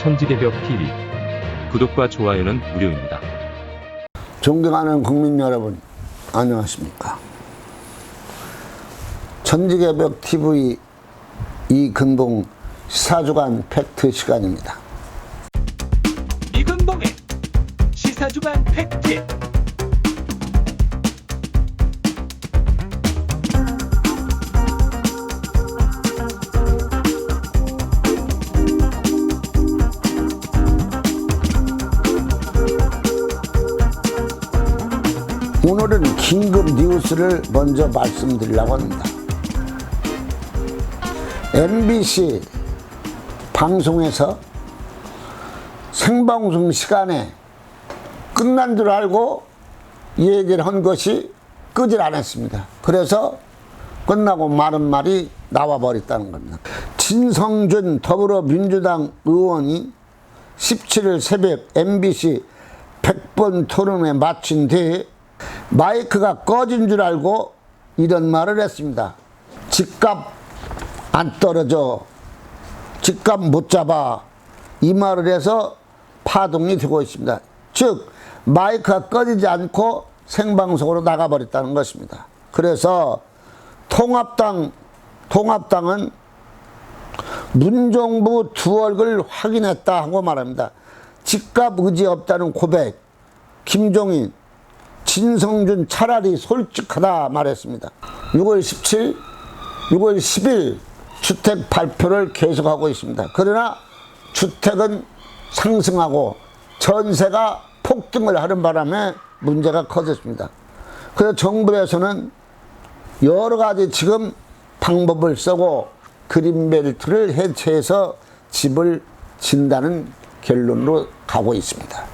천지개벽 TV. 구독과 좋아요는 무료입니다. 존경하는 국민 여러분, 안녕하십니까? 천지개벽 TV 이근봉 시사주간 팩트 시간입니다. 이근봉의 시사주간 팩트. 오늘은 긴급 뉴스를 먼저 말씀드리려고 합니다. MBC 방송에서 생방송 시간에 끝난 줄 알고 얘기를 한 것이 끄질 않았습니다. 그래서 끝나고 많은 말이 나와버렸다는 겁니다. 진성준 더불어민주당 의원이 17일 새벽 MBC 100번 토론회 마친 뒤에 마이크가 꺼진 줄 알고 이런 말을 했습니다. 집값 안 떨어져, 집값 못 잡아, 이 말을 해서 파동이 되고 있습니다. 즉 마이크가 꺼지지 않고 생방송으로 나가버렸다는 것입니다. 그래서 통합당은 문정부 두 얼굴 확인했다 하고 말합니다. 집값 의지 없다는 고백, 김종인, 진성준 차라리 솔직하다 말했습니다. 6월 17, 6월 10일 주택 발표를 계속하고 있습니다. 그러나 주택은 상승하고 전세가 폭등을 하는 바람에 문제가 커졌습니다. 그래서 정부에서는 여러 가지 지금 방법을 쓰고 그린벨트를 해체해서 집을 진다는 결론으로 가고 있습니다.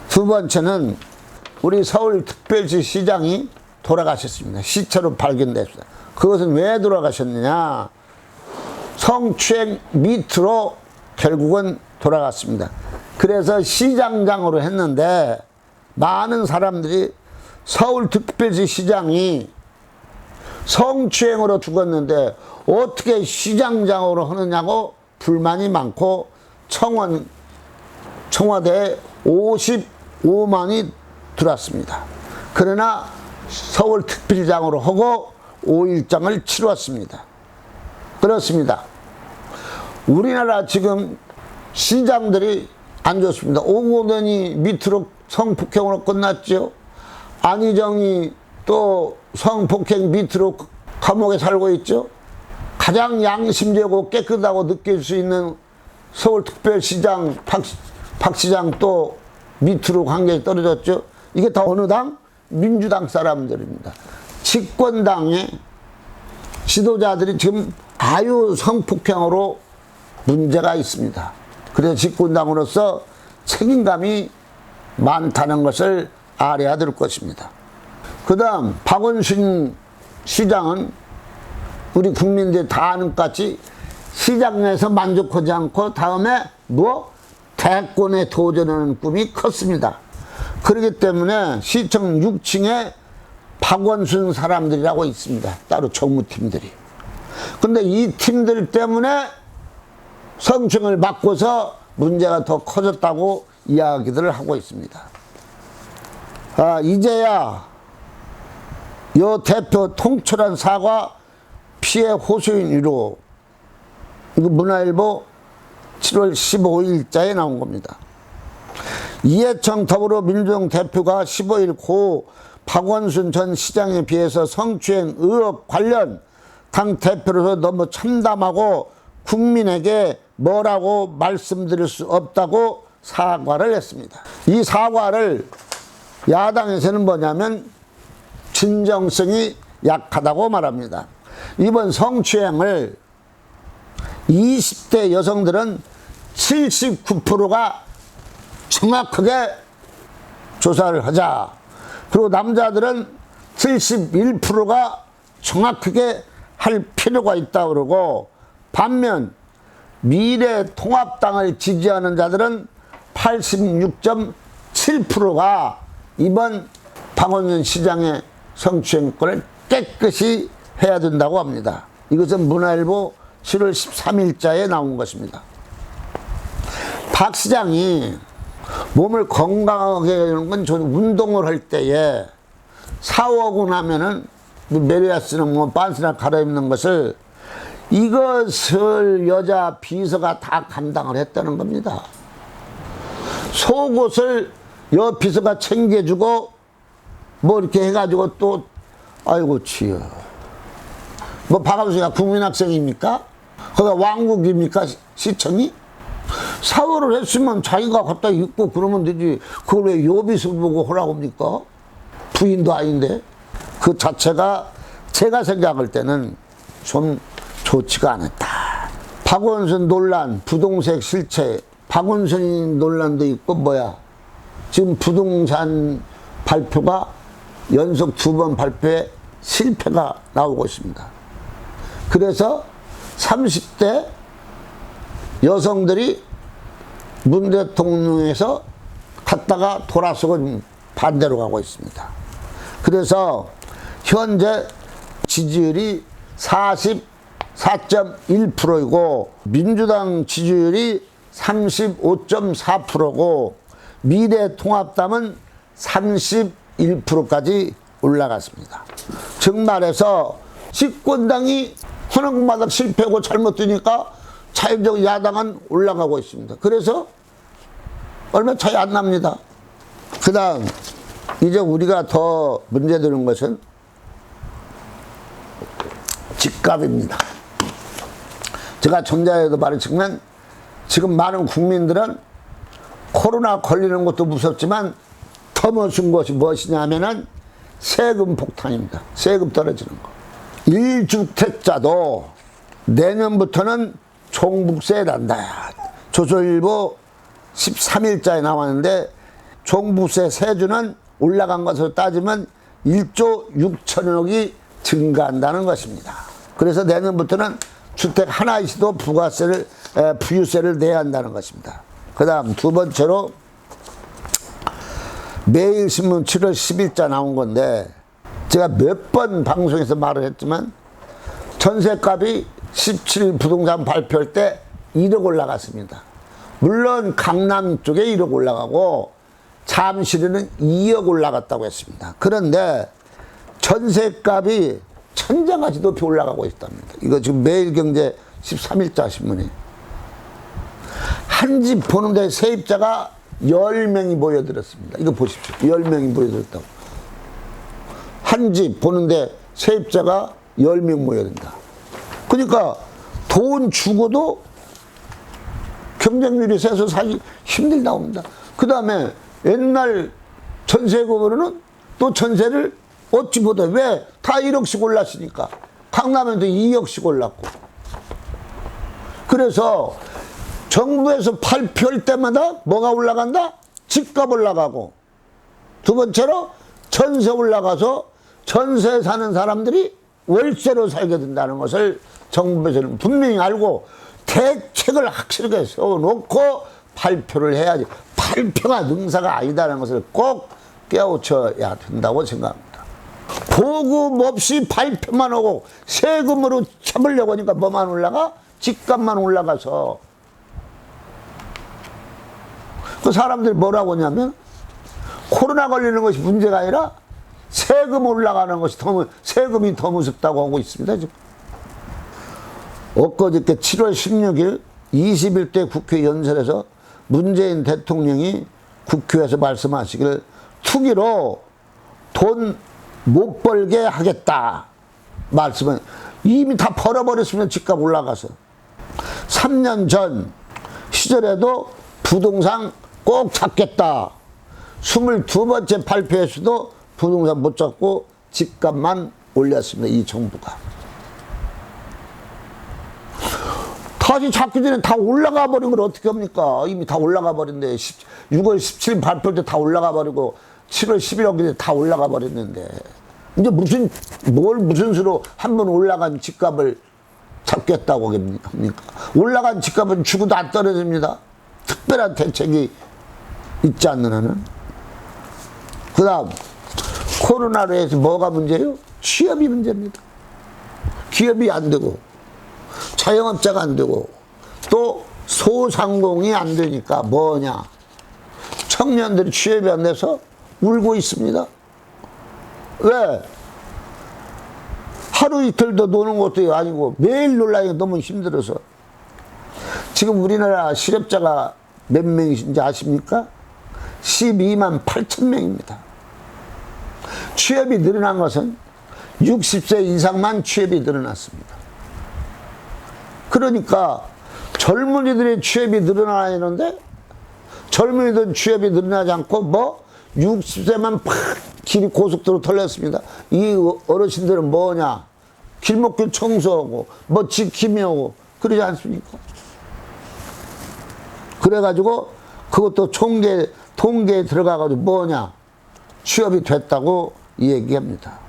두 번째는 우리 서울특별시 시장이 돌아가셨습니다. 시체로 발견됐습니다. 그것은 왜 돌아가셨느냐? 성추행 밑으로 결국은 돌아갔습니다. 그래서 시장장으로 했는데 많은 사람들이 서울특별시 시장이 성추행으로 죽었는데 어떻게 시장장으로 하느냐고 불만이 많고 청와대에 55만이 들어왔습니다. 그러나 서울특별시장으로 하고 5일장을 치렀습니다. 그렇습니다. 우리나라 지금 시장들이 안 좋습니다. 오고돈이 밑으로 성폭행으로 끝났죠. 안희정이 또 성폭행 밑으로 감옥에 살고 있죠. 가장 양심되고 깨끗하고 느낄 수 있는 서울특별시장 박 시장 또 밑으로 관계가 떨어졌죠. 이게 다 어느 당? 민주당 사람들입니다. 집권당의 지도자들이 지금 아유 성폭행으로 문제가 있습니다. 그래서 집권당으로서 책임감이 많다는 것을 알아야 될 것입니다. 그 다음 박원순 시장은 우리 국민들이 다 아는 것 같이 시장에서 만족하지 않고 다음에 대권에 도전하는 꿈이 컸습니다. 그렇기 때문에 시청 6층에 박원순 사람들이라고 있습니다. 따로 정무팀들이. 근데 이 팀들 때문에 성추행을 막고서 문제가 더 커졌다고 이야기들을 하고 있습니다. 이제야 여 대표 통철한 사과 피해 호소인 위로, 이거 문화일보 7월 15일자에 나온 겁니다. 이해청 더불어민주당 대표가 15일 고 박원순 전 시장에 비해서 성추행 의혹 관련 당 대표로서 너무 참담하고 국민에게 뭐라고 말씀드릴 수 없다고 사과를 했습니다. 이 사과를 야당에서는 뭐냐면 진정성이 약하다고 말합니다. 이번 성추행을 20대 여성들은 79%가 정확하게 조사를 하자. 그리고 남자들은 71%가 정확하게 할 필요가 있다고 그러고, 반면 미래통합당을 지지하는 자들은 86.7%가 이번 박원순 시장의 성추행권을 깨끗이 해야 된다고 합니다. 이것은 문화일보 7월 13일자에 나온 것입니다. 박 시장이 몸을 건강하게 하는 건 저는 운동을 할 때에 샤워하고 나면은 메리아스는 뭐 반스나 갈아입는 것을 이것을 여자 비서가 다 감당을 했다는 겁니다. 속옷을 여 비서가 챙겨주고 뭐 이렇게 해가지고 또 아이고 치여. 뭐 박원순이가 국민학생입니까? 거기가 왕국입니까? 시청이? 샤워를 했으면 자기가 갖다 입고 그러면 되지. 그걸 왜 여비서 보고 하라고 합니까? 부인도 아닌데. 그 자체가 제가 생각할 때는 좀 좋지가 않았다. 박원순 논란, 부동산 실체, 박원순 논란도 있고 뭐야. 지금 부동산 발표가 연속 2번 발표에 실패가 나오고 있습니다. 그래서 30대 여성들이 문 대통령에서 갔다가 돌아서고 반대로 가고 있습니다. 그래서 현재 지지율이 44.1%이고 민주당 지지율이 35.4%고 미래통합당은 31%까지 올라갔습니다. 즉 말해서 집권당이 헌원마다 실패하고 잘못되니까 자유적 야당은 올라가고 있습니다. 그래서 얼마 차이 안 납니다. 그 다음 이제 우리가 더 문제되는 것은 집값입니다. 제가 전자에도 말했지만 지금 많은 국민들은 코로나 걸리는 것도 무섭지만 더 무서운 것이 무엇이냐면은 세금 폭탄입니다. 세금 떨어지는 거. 1주택자도 내년부터는 종부세 난다. 조선일보 13일자에 나왔는데 종부세 세주는 올라간 것으로 따지면 1조 6천억이 증가한다는 것입니다. 그래서 내년부터는 주택 하나 있어도 부유세를 내야 한다는 것입니다. 그 다음 두 번째로 매일신문 7월 10일자 나온 건데 제가 몇 번 방송에서 말을 했지만 전세값이 17일 부동산 발표할 때 1억 올라갔습니다. 물론 강남 쪽에 1억 올라가고 잠실에는 2억 올라갔다고 했습니다. 그런데 전세값이 천장같이 높이 올라가고 있답니다. 이거 지금 매일경제 13일자 신문이에요. 한 집 보는데 세입자가 10명이 모여들었습니다. 이거 보십시오. 10명이 모여들었다고. 한 집 보는데 세입자가 10명 모여든다. 그러니까 돈 주고도 경쟁률이 세서 사기 힘들다고 합니다. 그 다음에 옛날 전세금으로는 또 전세를 어찌 보다 왜 다 1억씩 올랐으니까 강남에도 2억씩 올랐고 그래서 정부에서 발표할 때마다 뭐가 올라간다? 집값 올라가고 두 번째로 전세 올라가서 전세 사는 사람들이 월세로 살게 된다는 것을 정부에서는 분명히 알고 대책을 확실하게 세워놓고 발표를 해야지 발표가 능사가 아니다라는 것을 꼭 깨우쳐야 된다고 생각합니다. 보급 없이 발표만 하고 세금으로 잡으려고 하니까 뭐만 올라가? 집값만 올라가서 그 사람들이 뭐라고 하냐면 코로나 걸리는 것이 문제가 아니라 세금 올라가는 것이 세금이 더 무섭다고 하고 있습니다. 지금. 엊그저께 7월 16일 21대 국회 연설에서 문재인 대통령이 국회에서 말씀하시기를 투기로 돈 못 벌게 하겠다 말씀은 이미 다 벌어버렸으면 집값 올라가서 3년 전 시절에도 부동산 꼭 잡겠다 22번째 발표에서도 부동산 못 잡고 집값만 올렸습니다. 이 정부가 다시 잡기 전에 다 올라가 버린 걸 어떻게 합니까? 이미 다 올라가 버린데 6월 17일 발표 때 다 올라가 버리고 7월 11일 다 올라가 버렸는데 이제 무슨 수로 한번 올라간 집값을 잡겠다고 합니까? 올라간 집값은 죽어도 안 떨어집니다. 특별한 대책이 있지 않는 한은. 그 다음 코로나로 해서 뭐가 문제예요? 취업이 문제입니다. 기업이 안 되고 자영업자가 안 되고 또 소상공이 안 되니까 뭐냐? 청년들이 취업이 안 돼서 울고 있습니다. 왜? 하루 이틀도 노는 것도 아니고 매일 놀라니까 너무 힘들어서. 지금 우리나라 실업자가 몇 명이신지 아십니까? 12만 8천 명입니다. 취업이 늘어난 것은 60세 이상만 취업이 늘어났습니다. 그러니까 젊은이들의 취업이 늘어나야 하는데 젊은이들 취업이 늘어나지 않고 뭐 60세만 팍 길이 고속도로 털렸습니다. 이 어르신들은 뭐냐? 길목길 청소하고 뭐 지키며 그러지 않습니까? 그래가지고 그것도 통계에 들어가가지고 뭐냐? 취업이 됐다고 얘기합니다.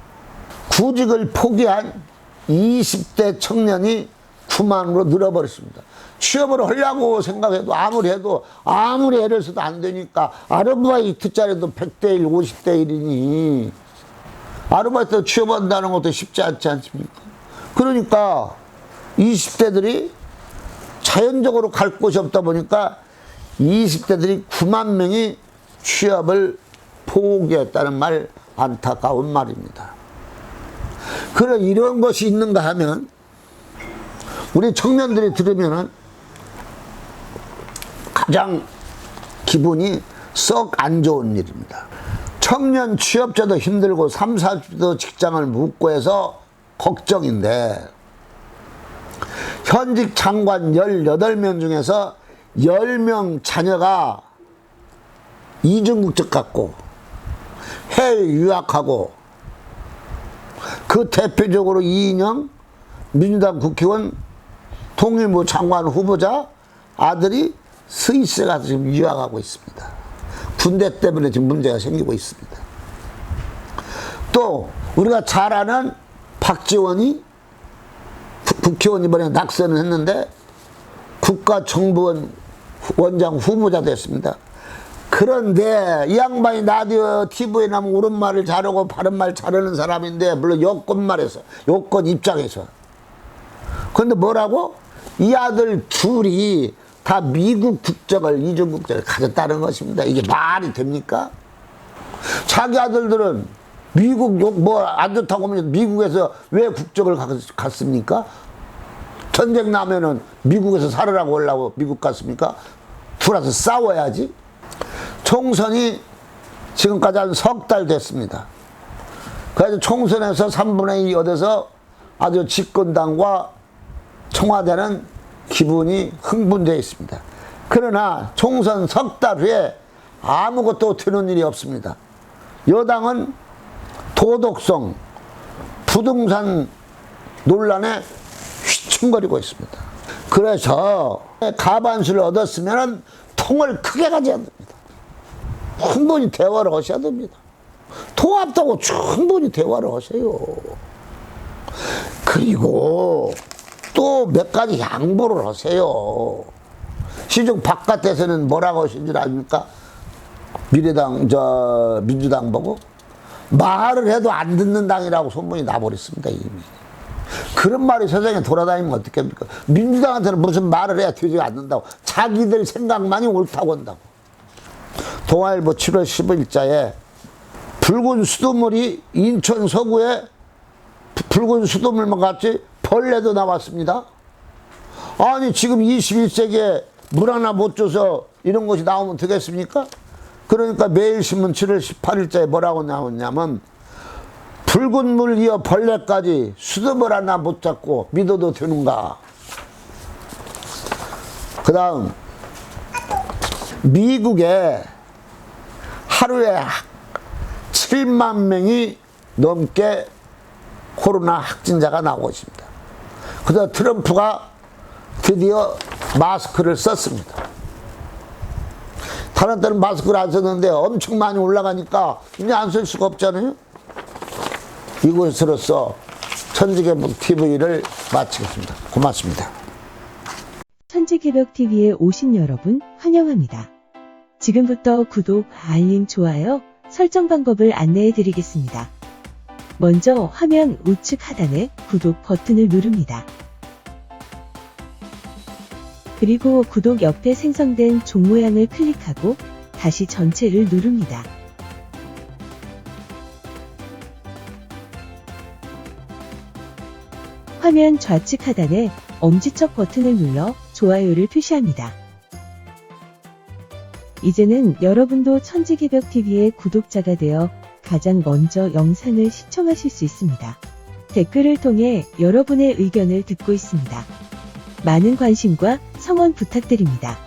구직을 포기한 20대 청년이 9만으로 늘어버렸습니다. 취업을 하려고 생각해도 아무리 애를 써도 안 되니까 아르바이트짜리도 100대 1, 50대 1이니 아르바이트 취업한다는 것도 쉽지 않지 않습니까? 그러니까 20대들이 자연적으로 갈 곳이 없다 보니까 20대들이 9만 명이 취업을 포기했다는 말, 안타까운 말입니다. 그래 이런 것이 있는가 하면 우리 청년들이 들으면은 가장 기분이 썩 안 좋은 일입니다. 청년 취업자도 힘들고 30, 40도 직장을 묻고 해서 걱정인데 현직 장관 18명 중에서 10명 자녀가 이중국적 갖고 해외 유학하고 그 대표적으로 이인영 민주당 국회의원 통일부 장관 후보자 아들이 스위스에 가서 지금 유학하고 있습니다. 군대 때문에 지금 문제가 생기고 있습니다. 또 우리가 잘 아는 박지원이 국회의원 이번에 낙선을 했는데 국가정보원 원장 후보자 됐습니다. 그런데 이 양반이 라디오 TV에 나면 옳은 말을 잘하고 바른 말 잘하는 사람인데 물론 여권 입장에서 그런데 뭐라고? 이 아들 둘이 다 미국 국적을 이중국적을 가졌다는 것입니다. 이게 말이 됩니까? 자기 아들들은 미국 뭐 안 좋다고 하면 미국에서 왜 국적을 갔습니까? 전쟁 나면은 미국에서 살으라고 하려고 미국 갔습니까? 둘아서 싸워야지. 총선이 지금까지 한 석 달 됐습니다. 그래서 총선에서 3분의 2 얻어서 아주 집권당과 청와대는 기분이 흥분되어 있습니다. 그러나 총선 석 달 후에 아무것도 되는 일이 없습니다. 여당은 도덕성, 부동산 논란에 휘청거리고 있습니다. 그래서 가반수를 얻었으면 통을 크게 가져야 됩니다. 충분히 대화를 하셔야 됩니다. 통합하고 충분히 대화를 하세요. 그리고 또 몇 가지 양보를 하세요. 시중 바깥에서는 뭐라고 하신 줄 아십니까? 민주당 보고 말을 해도 안 듣는 당이라고 소문이 나버렸습니다. 이미. 그런 말이 세상에 돌아다니면 어떻게 합니까? 민주당한테는 무슨 말을 해야 되지 않는다고. 자기들 생각만이 옳다고 한다고. 동아일보 7월 15일자에 붉은 수돗물이 인천 서구에 붉은 수돗물만 같이 벌레도 나왔습니다. 아니 지금 21세기에 물 하나 못 줘서 이런 것이 나오면 되겠습니까? 그러니까 매일신문 7월 18일자에 뭐라고 나왔냐면 붉은 물 이어 벌레까지 수돗물 하나 못 잡고 믿어도 되는가. 그 다음 미국에 하루에 7만 명이 넘게 코로나 확진자가 나오고 있습니다. 그래서 트럼프가 드디어 마스크를 썼습니다. 다른 때는 마스크를 안 썼는데 엄청 많이 올라가니까 이제 안 쓸 수가 없잖아요. 이것으로서 천지개벽 TV를 마치겠습니다. 고맙습니다. 천지개벽 TV에 오신 여러분 환영합니다. 지금부터 구독, 알림, 좋아요, 설정 방법을 안내해 드리겠습니다. 먼저 화면 우측 하단에 구독 버튼을 누릅니다. 그리고 구독 옆에 생성된 종 모양을 클릭하고 다시 전체를 누릅니다. 화면 좌측 하단에 엄지척 버튼을 눌러 좋아요를 표시합니다. 이제는 여러분도 천지개벽TV의 구독자가 되어 가장 먼저 영상을 시청하실 수 있습니다. 댓글을 통해 여러분의 의견을 듣고 있습니다. 많은 관심과 성원 부탁드립니다.